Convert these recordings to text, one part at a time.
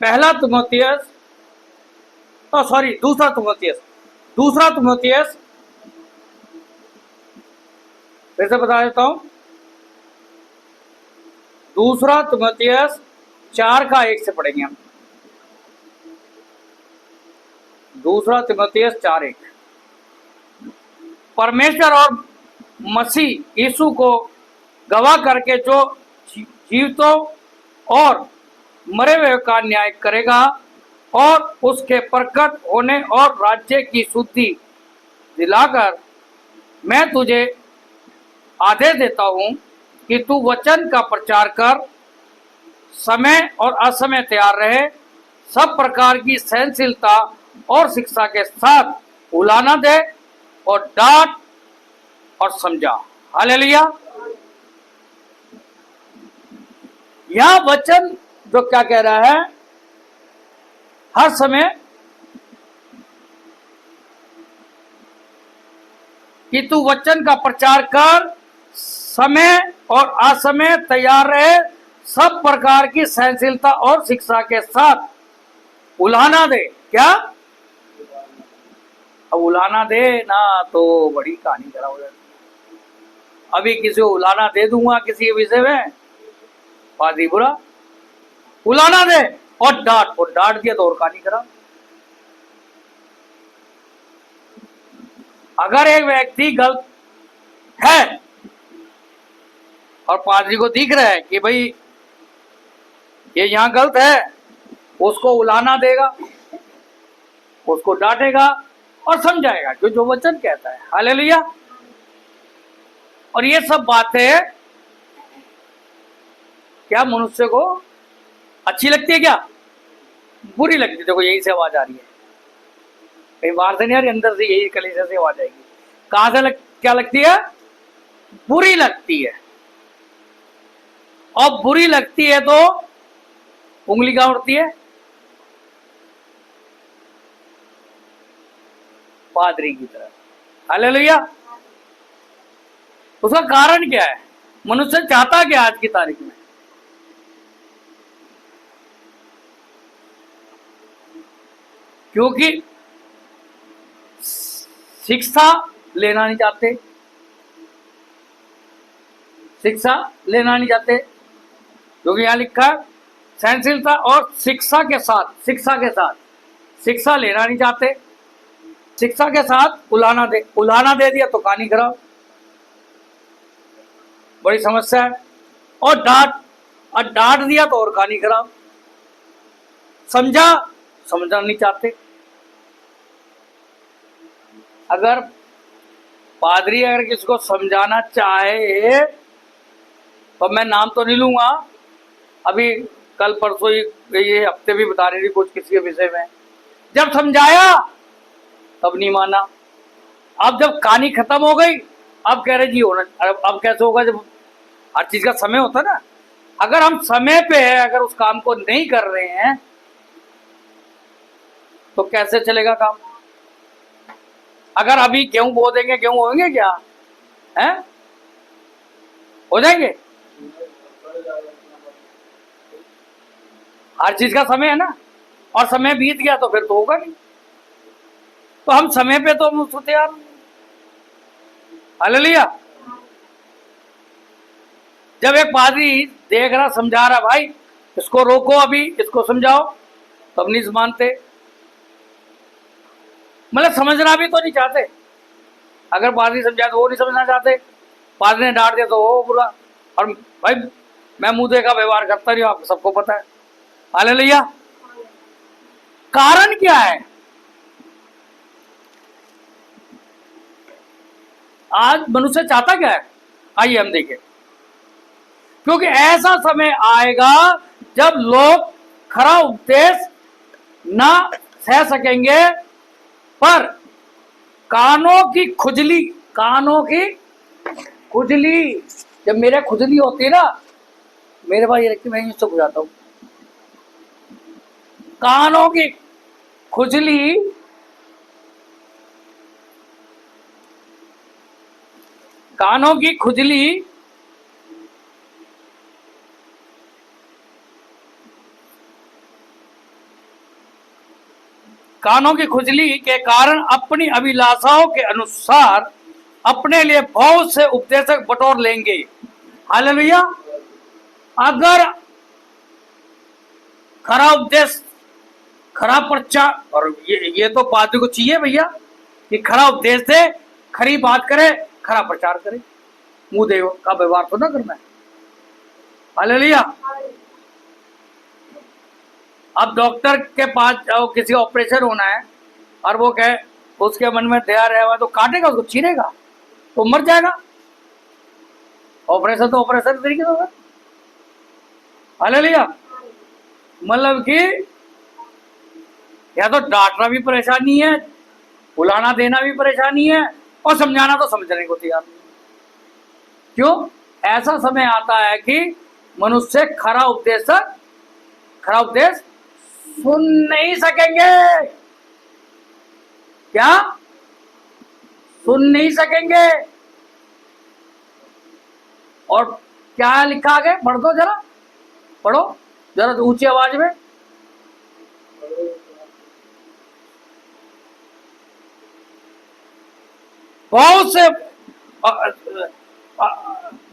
पहला तीमुथियुस, सॉरी दूसरा तीमुथियुस फिर से बता देता हूं। दूसरा तीमुथियुस 4:1 से पढ़ेंगे हम। दूसरा तीमुथियुस 4:1। परमेश्वर और मसीह यीशु को गवाह करके जो जीवितों और मरे हुए का न्याय करेगा और उसके प्रकट होने और राज्य की शुद्धि दिलाकर, मैं तुझे आदेश देता हूं कि तू वचन का प्रचार कर, समय और असमय तैयार रहे, सब प्रकार की सहनशीलता और शिक्षा के साथ उलाना दे और डांट और समझा। हालेलुया। यह वचन जो क्या कह रहा है, हर समय कि तू वचन का प्रचार कर, समय और असमय तैयार रहे, सब प्रकार की सहनशीलता और शिक्षा के साथ उलाना दे। क्या? अब उलाना दे ना तो बड़ी कहानी खराब हो जाती है। अभी किसी को उलाना दे दूंगा किसी विषय में, बात ही बुरा। उलाना दे और डांट दिया तो और कहानी खराब। अगर एक व्यक्ति गलत है और पादरी को दिख रहा है कि भाई ये यहां गलत है, उसको उलाना देगा, उसको डांटेगा और समझाएगा जो वचन कहता है। हालेलुया। और ये सब बातें क्या मनुष्य को अच्छी लगती है? क्या बुरी लगती है? देखो यही से आवाज आ रही है, कहीं बाहर से नहीं आ रही, अंदर से यही कलीसिया से आवाज आएगी। कहां से क्या लगती है? बुरी लगती है। और बुरी लगती है तो उंगली कहां उठती है? पादरी की तरफ। हालेलुया। उसका कारण क्या है? मनुष्य चाहता क्या आज की तारीख में? क्योंकि शिक्षा लेना नहीं चाहते, शिक्षा लेना नहीं चाहते, क्योंकि यहां लिखा है सहनशीलता और शिक्षा के साथ शिक्षा लेना नहीं चाहते, शिक्षा के साथ उलाना दे दिया तो कहानी खराब, बड़ी समस्या है। और डांट दिया तो और कहानी खराब। समझना नहीं चाहते। अगर पादरी अगर किसको समझाना चाहे तो मैं नाम तो नहीं लूंगा, अभी कल परसों ये हफ्ते भी बता रही थी कुछ किसी के विषय में, जब समझाया तब नहीं माना। अब जब कहानी खत्म हो गई अब कह रहे जी होना, अब कैसे होगा? जब हर चीज का समय होता ना, अगर हम समय पे है, अगर उस काम को नहीं कर रहे हैं तो कैसे चलेगा काम? अगर अभी गेहूं बो देंगे, गेहूं होंगे क्या? हैं? हो जाएंगे? हर चीज का समय है ना, और समय बीत गया तो फिर तो होगा नहीं। तो हम समय पे तो हम उसको तैयार। हालेलुया। जब एक पादरी देख रहा, समझा रहा, भाई इसको रोको, अभी इसको समझाओ, तब नहीं मानते। मतलब समझना भी तो नहीं चाहते। अगर पादरी समझाए तो वो नहीं समझना चाहते, पादरी ने डांट दिया तो वो बुरा। और भाई मैं मुंह देखा व्यवहार करता नहीं, आपको सबको पता है। हालेलुया। कारण क्या है? आज मनुष्य चाहता क्या है? आइए हम देखें। क्योंकि ऐसा समय आएगा जब लोग खरा उपदेश ना सह सकेंगे, पर कानों की खुजली, जब मेरे खुजली होती है ना, मेरे पास ये रखती, मैं यूं चुप हो जाता हूं। कानों की खुजली कानों की खुजली के कारण अपनी अभिलाषाओं के अनुसार अपने लिए बहुत से उपदेशक बटोर लेंगे। हालेलुया। अगर खरा उपदेश, खरा प्रचार, और ये तो पादरी को चाहिए भैया कि खरा उपदेश दे, खरी बात करे, खरा प्रचार करे, मुंह देव का व्यवहार तो ना करना है। हालेलुया। अब डॉक्टर के पास जाओ, किसी का ऑपरेशन होना है और वो कहे, उसके मन में दया रहेगा तो काटेगा, उसको चीरेगा तो मर जाएगा। ऑपरेशन तो ऑपरेशन तरीके से होगा। हालेलुया। मतलब कि या तो डांटना भी परेशानी है, बुलाना देना भी परेशानी है, और समझाना तो समझने को तैयार नहीं। क्यों? ऐसा समय आता है कि मनुष्य खरा उपदेश सुन नहीं सकेंगे। क्या? सुन नहीं सकेंगे। और क्या लिखा आगे? पढ़ दो जरा, पढ़ो जरा ऊंची आवाज में। बहुत से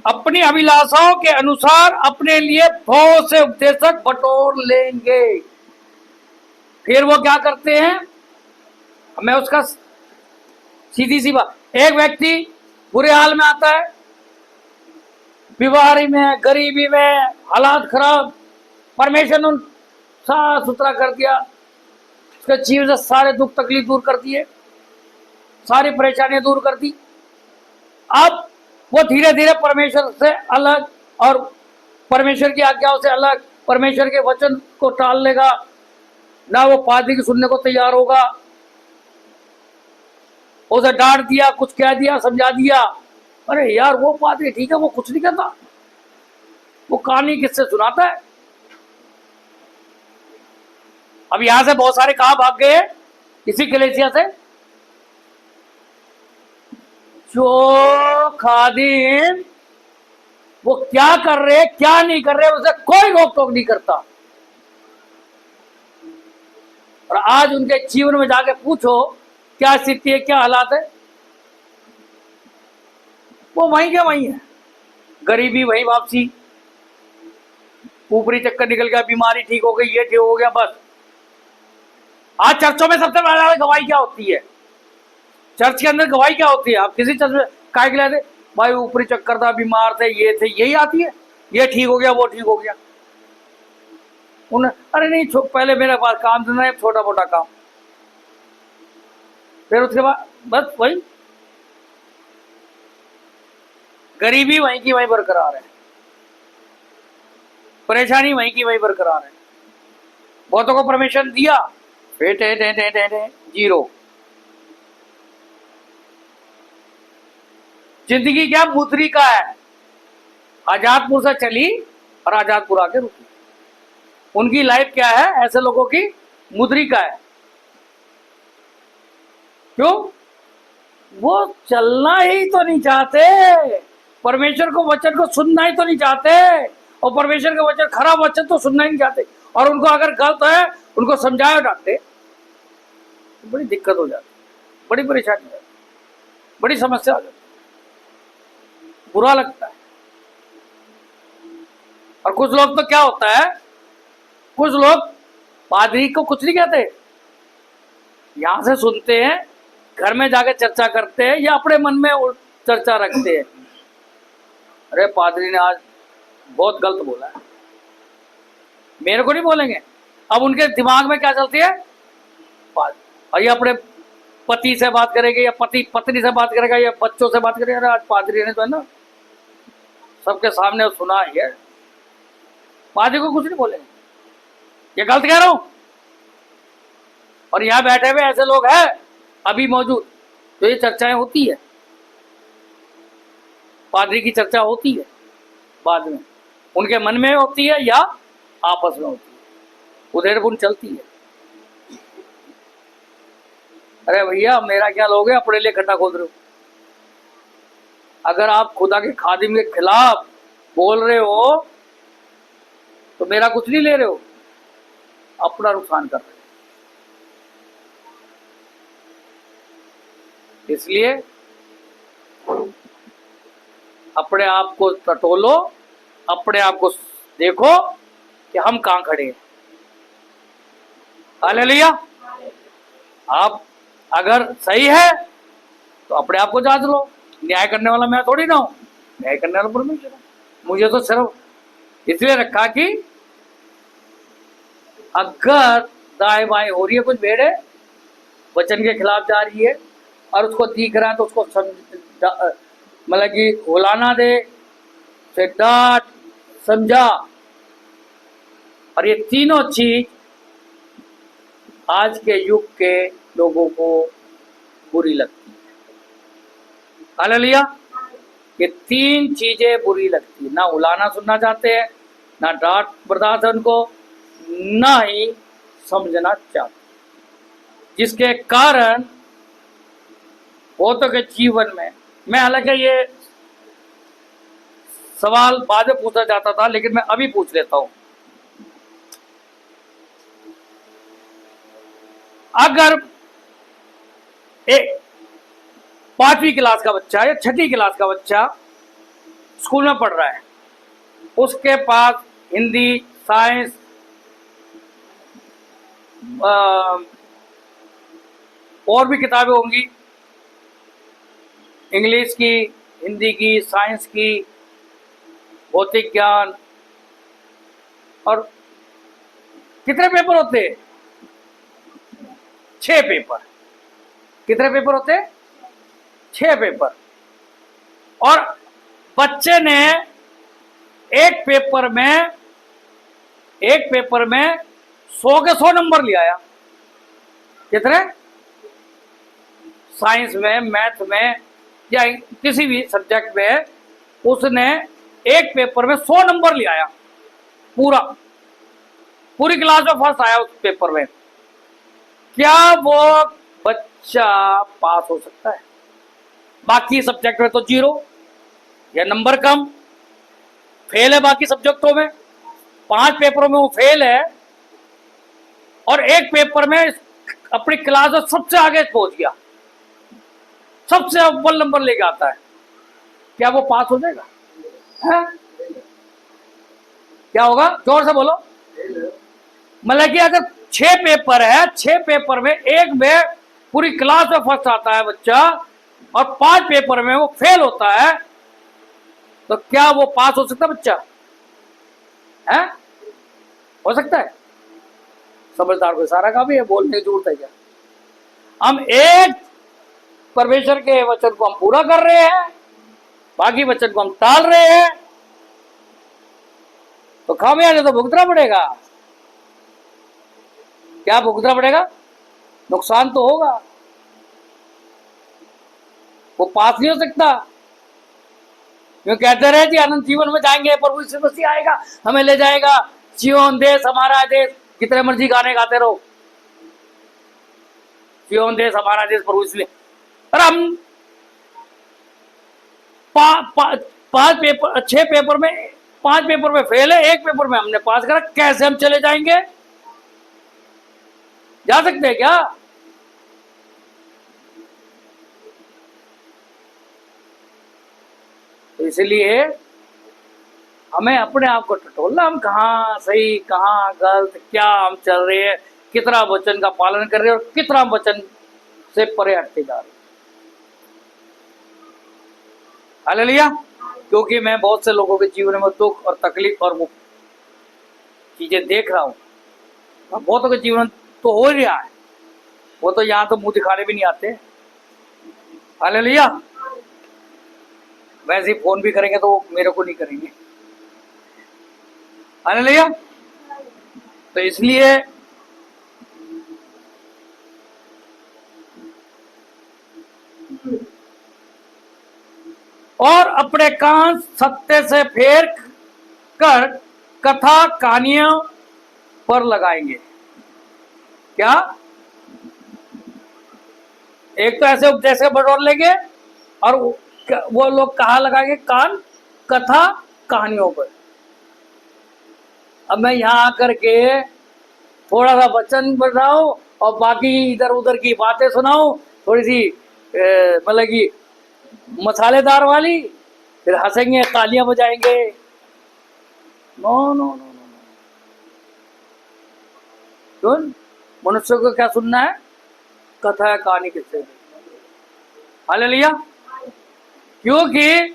अपनी अभिलाषाओं के अनुसार अपने लिए बहुत से उपदेशक बटोर लेंगे। फिर वो क्या करते हैं? मैं उसका सीधी सी बात, एक व्यक्ति बुरे हाल में आता है, बीमारी में, गरीबी में, हालात खराब, परमेश्वर ने साफ सुथरा कर दिया, उसके जीवन से सारे दुख तकलीफ दूर कर दिए, सारी परेशानियां दूर कर दी। अब वो धीरे धीरे परमेश्वर से अलग और परमेश्वर की आज्ञाओं से अलग, परमेश्वर के वचन को टाल लेगा, ना वो पादरी की सुनने को तैयार होगा। उसे डांट दिया, कुछ कह दिया, समझा दिया, अरे यार वो पादरी ठीक है, वो कुछ नहीं कहता, वो कहानी किससे सुनाता है। अब यहां से बहुत सारे कहां भाग गए इसी कलीसिया से। जो खादिम वो क्या कर रहे, क्या नहीं कर रहे, उसे कोई रोक टोक नहीं करता। और आज उनके जीवन में जाके पूछो क्या स्थिति है, क्या हालात है, वो वहीं के वहीं है। गरीबी वहीं वापसी, ऊपरी चक्कर निकल गया, बीमारी ठीक हो गई, ये ठीक हो गया, बस। आज चर्चों में सबसे ज्यादा गवाही क्या होती है? चर्च के अंदर गवाही क्या होती है? आप किसी चर्च में काय के लाते, भाई ऊपरी चक्कर था, बीमार थे, ये थे, यही आती है, ये ठीक हो गया, वो ठीक हो गया। उन्हें अरे नहीं, पहले मेरे पास काम था, छोटा मोटा काम, फिर उसके बाद बस वही गरीबी वहीं की वहीं बरकरार है, परेशानी वहीं की वहीं बरकरार है। बहुतों को परमिशन दिया, फिर जीरो। जिंदगी क्या मुद्रिका है, आजादपुर से चली और आजादपुर आके रुकी। उनकी लाइफ क्या है? ऐसे लोगों की मुद्रिका है। क्यों? वो चलना ही तो नहीं चाहते, परमेश्वर को वचन को सुनना ही तो नहीं चाहते, और परमेश्वर के वचन, खराब वचन तो सुनना ही नहीं चाहते। और उनको अगर गलत है उनको समझाए डांटते तो बड़ी दिक्कत हो जाती, बड़ी परेशानी हो जाती, बड़ी समस्या हो जाती, बुरा लगता है। और कुछ लोग तो क्या होता है, कुछ लोग पादरी को कुछ नहीं कहते, यहां से सुनते हैं, घर में जाके चर्चा करते हैं या अपने मन में चर्चा रखते हैं, अरे पादरी ने आज बहुत गलत बोला है, मेरे को नहीं बोलेंगे। अब उनके दिमाग में क्या चलती है, और ये अपने पति से बात करेंगे या पति पत्नी से बात करेगा या बच्चों से बात करेगा, आज पादरी ने तो है ना सबके सामने सुना ही है, पादरी को कुछ नहीं बोलेंगे, ये गलत कह रहा हूं। और यहां बैठे हुए ऐसे लोग हैं अभी मौजूद, तो ये चर्चाएं होती है, पादरी की चर्चा होती है, बाद में उनके मन में होती है या आपस में होती है, उधेड़बुन चलती है। अरे भैया मेरा क्या लोगे, अपने लिए खड्डा खोद रहे हो। अगर आप खुदा के खादिम के खिलाफ बोल रहे हो तो मेरा कुछ नहीं ले रहे हो, अपना नुकसान कर रहे हो। इसलिए अपने आप को टटोलो, अपने आप को देखो कि हम कहां खड़े हैं। हालेलुया। आप अगर सही है तो अपने आप को जांच लो। न्याय करने वाला मैं थोड़ी ना हूं, न्याय करने वाला परमेश्वर है। मुझे तो सिर्फ इसलिए रखा कि अगर दाएं बाएं हो रही है, कुछ भेड़ है वचन के खिलाफ जा रही है और उसको दिख रहा है तो उसको मतलब कि उलाना दे, से डांट, समझा। और ये तीनों चीज आज के युग के लोगों को बुरी लगती है। हालेलुया। ये तीन चीजें बुरी लगती है, ना उलाना सुनना चाहते हैं, ना डांट बर्दाश्त है उनको, ना ही समझना चाहते, जिसके कारण बहुतों के जीवन में, मैं हालांकि ये सवाल बाद में पूछा जाता था लेकिन मैं अभी पूछ लेता हूं। अगर एक 5वीं क्लास का बच्चा या 6ठी क्लास का बच्चा स्कूल में पढ़ रहा है, उसके पास हिंदी, साइंस, और भी किताबें होंगी, इंग्लिश की, हिंदी की, साइंस की, भौतिक ज्ञान, और कितने पेपर होते हैं? 6 पेपर। कितने पेपर होते हैं? 6 पेपर। और बच्चे ने एक पेपर में 100 के 100 नंबर ले आया। कितने? साइंस में, मैथ में या किसी भी सब्जेक्ट में उसने एक पेपर में 100 नंबर ले आया, पूरी क्लास में फर्स्ट आया उस पेपर में। क्या वो बच्चा पास हो सकता है? बाकी सब्जेक्ट में तो 0 या नंबर कम, फेल है। बाकी सब्जेक्टों में 5 पेपरों में वो फेल है और एक पेपर में अपनी क्लास में सबसे आगे पहुंच गया, सबसे अव्वल नंबर लेके आता है। क्या वो पास हो जाएगा? है? क्या होगा? जोर से बोलो। मतलब कि अगर 6 पेपर है, 6 पेपर में एक में पूरी क्लास में फर्स्ट आता है बच्चा और 5 पेपर में वो फेल होता है, तो क्या वो पास हो सकता है बच्चा? है? हो सकता है? समझदार को इशारा का भी है, बोलने की जरूरत है क्या? हम एक परमेश्वर के वचन को हम पूरा कर रहे हैं, बाकी वचन को हम टाल रहे हैं, तो खामियाजा तो भुगतना पड़ेगा। क्या भुगतना पड़ेगा? नुकसान तो होगा। वो पास नहीं हो सकता। क्यों कहते रहे कि अनंत जीवन में जाएंगे, प्रभु यीशु मसीह आएगा, हमें ले जाएगा, सिय्योन देश हमारा देश, कितने मर्जी गाने गाते रहो, सिय्योन देश हमारा देश, प्रभु यीशु। और हम 5 पेपर, 6 पेपर में 5 पेपर में फेल है, एक पेपर में हमने पास करा, कैसे हम चले जाएंगे? जा सकते हैं क्या? तो इसलिए हमें अपने आप को टटोलना, हम कहाँ सही, कहाँ गलत, क्या हम चल रहे हैं, कितना वचन का पालन कर रहे हैं और कितना वचन से परे हटते जा रहे हैं। हालेलुया। क्योंकि मैं बहुत से लोगों के जीवन में दुख और तकलीफ और वो चीजें देख रहा हूँ। बहुतों के जीवन तो हो ही रहा है, वो तो यहाँ तो मुंह दिखाने भी नहीं आते। हालेलुया। वैसे ही फोन भी करेंगे तो मेरे को नहीं करेंगे। हालेलुया। तो इसलिए और अपने कान सत्य से फेर कर कथा कहानियों पर लगाएंगे। क्या? एक तो ऐसे उपदेश से बटोर लेंगे और वो लोग कहाँ लगाएंगे? कान कथा कहानियों पर। अब मैं यहाँ आकर के थोड़ा सा वचन बताऊं और बाकी इधर उधर की बातें सुनाऊं, थोड़ी सी मतलब कि मसालेदार वाली, फिर हंसेंगे, तालियां बजाएंगे। नो नो नो नो, सुन, मनुष्य को क्या सुनना है? कथा है, कहानी, किससे। हालेलुया। क्योंकि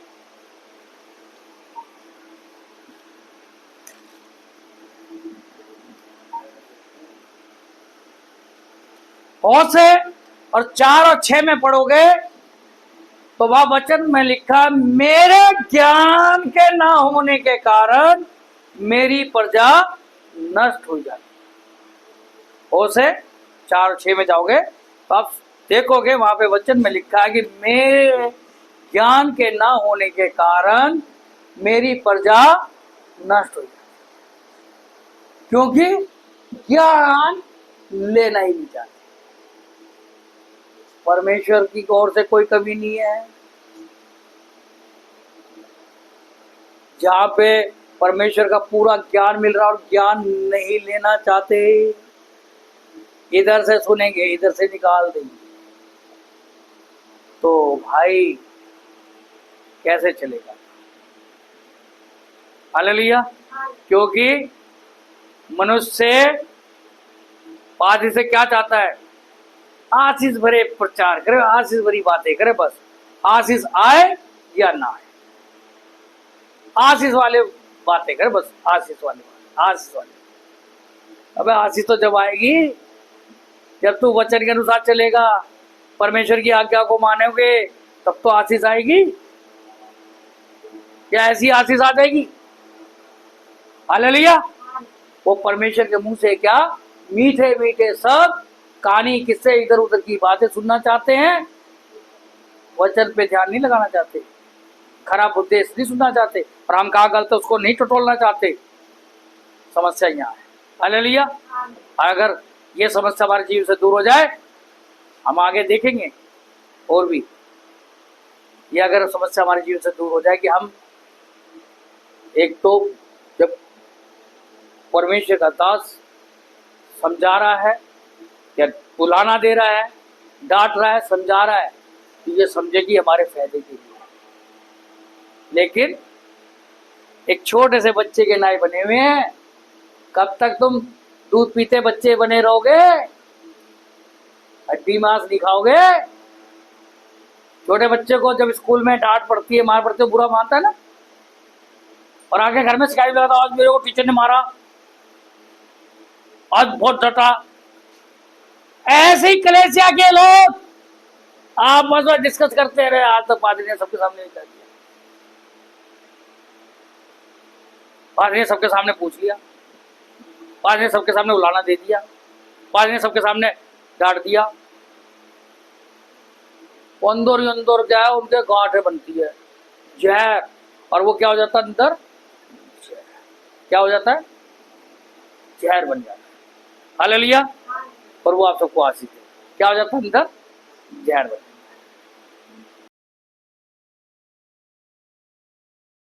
से और 4 और 6 में पढ़ोगे तो वह वचन में लिखा, मेरे ज्ञान के ना होने के कारण मेरी प्रजा नष्ट हो जाती। से 4 और 6 में जाओगे तो आप देखोगे वहां पे वचन में लिखा है कि मेरे ज्ञान के ना होने के कारण मेरी प्रजा नष्ट हो जाती, क्योंकि ज्ञान लेना ही नहीं चाहते। परमेश्वर की ओर से कोई कमी नहीं है। जहां पे परमेश्वर का पूरा ज्ञान मिल रहा और ज्ञान नहीं लेना चाहते, इधर से सुनेंगे, इधर से निकाल देंगे, तो भाई कैसे चलेगा? हालेलुया। क्योंकि मनुष्य पादी से क्या चाहता है? आशीष भरे प्रचार करे, आशीष भरी बातें करे, बस आशीष आए या ना आए, आशीष वाले बातें करे, बस आशीष वाले, आशीष वाले। अबे आशीष तो जब आएगी जब तू वचन के अनुसार चलेगा, परमेश्वर की आज्ञा को मानोगे, तब तो आशीष आएगी। क्या ऐसी आशीष आ जाएगी? हालेलुया। वो परमेश्वर के मुंह से क्या मीठे मीठे सब कहानी, किससे, इधर उधर की बातें सुनना चाहते हैं, वचन पे ध्यान नहीं लगाना चाहते, खराब उद्देश्य नहीं सुनना चाहते, और हम कहा गलत उसको नहीं टटोलना चाहते। समस्या यहाँ है। हालेलुया। अगर ये समस्या हमारे जीवन से दूर हो जाए, हम आगे देखेंगे और भी, ये अगर समस्या हमारे जीवन से दूर हो जाए कि हम एक तो जब परमेश्वर का दास समझा रहा है या बुलाना दे रहा है, डांट रहा है, समझा रहा है, तो ये समझे कि हमारे फायदे के लिए। लेकिन एक छोटे से बच्चे के नाई बने हुए हैं, कब तक तुम दूध पीते बच्चे बने रहोगे? हड्डी मांस नहीं खाओगे। छोटे बच्चे को जब स्कूल में डांट पड़ती है, मार पड़ती है, बुरा मानता है ना, और आगे घर में शिकायत लगाता, आज मेरे को टीचर ने मारा, आज बहुत डटा। ऐसे ही कलेसिया के लोग आपस में डिस्कस करते रहे, आज तक पादरी ने सबके सामने कर दिया, पादरी ने सबके सामने पूछ लिया, पादरी ने सबके सामने उलाना दे दिया, पादरी ने सबके सामने डांट दिया। अंदर ही अंदर क्या है, उनके गांठें बनती है, जहर, और वो क्या हो जाता है अंदर? क्या हो जाता है? जहर बन जाता है। हालेलुया। और वो आप सबको आशीष है, क्या हो जाता है अंदर? जहर बन जाता है।